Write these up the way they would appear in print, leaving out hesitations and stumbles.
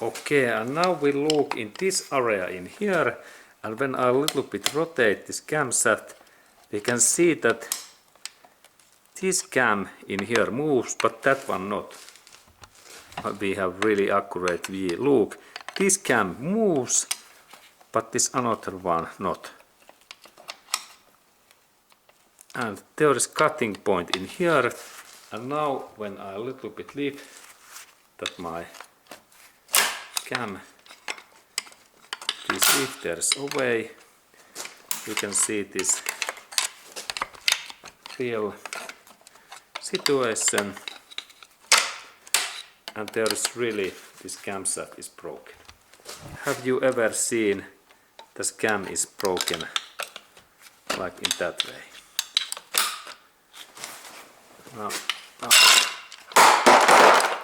Okay, and now we look in this area in here, and when I a little bit rotate this camshaft, we can see that this cam in here moves, but that one not. We have really accurate view. Look, this cam moves, but this another one not. And there is cutting point in here, and now when I a little bit lift that my cam, these lifters away, you can see this real situation, and there is really this camshaft is broken. Have you ever seen this cam is broken like in that way?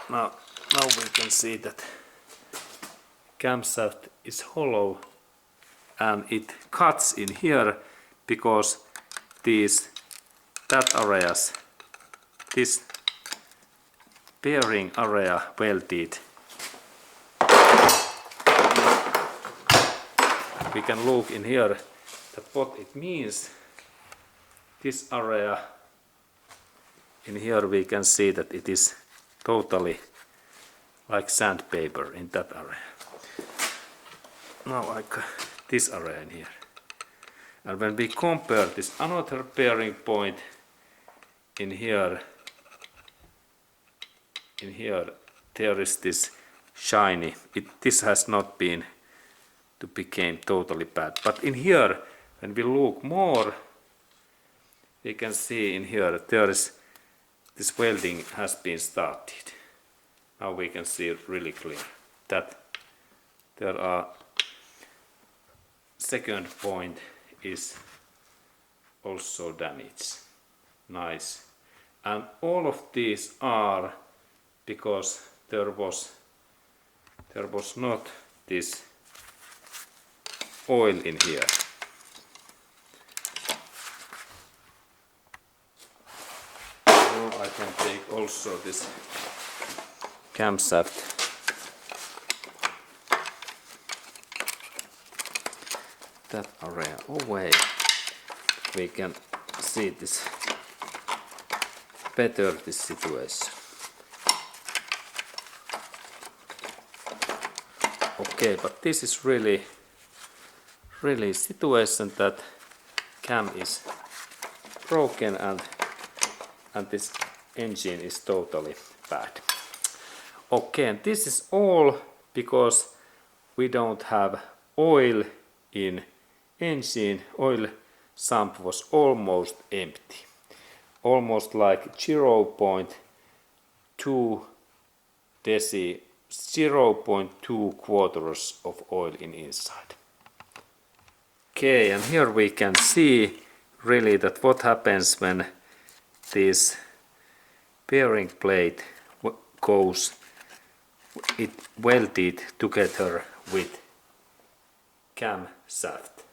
Now we can see that camshaft is hollow and it cuts in here because that areas, this bearing area welded. We can look in here that what it means. This area in here we can see that it is totally like sandpaper in that area. Now this area in here. And when we compare this another bearing point in here there is this shiny. This has not been to become totally bad. But in here, when we look more, we can see in here there is this welding has been started. Now we can see really clear that there are second point is also damaged. Nice. And all of these are because there was not this oil in here. Or I can take also this camshaft. That area away. We can see this better, this situation. Okay, but this is really situation that cam is broken and this engine is totally bad. Okay, and this is all because we don't have oil in engine. Oil sump was almost empty, almost like 0.2 quarters of oil in inside. Okay, and here we can see really that what happens when this bearing plate goes it welded together with cam shaft.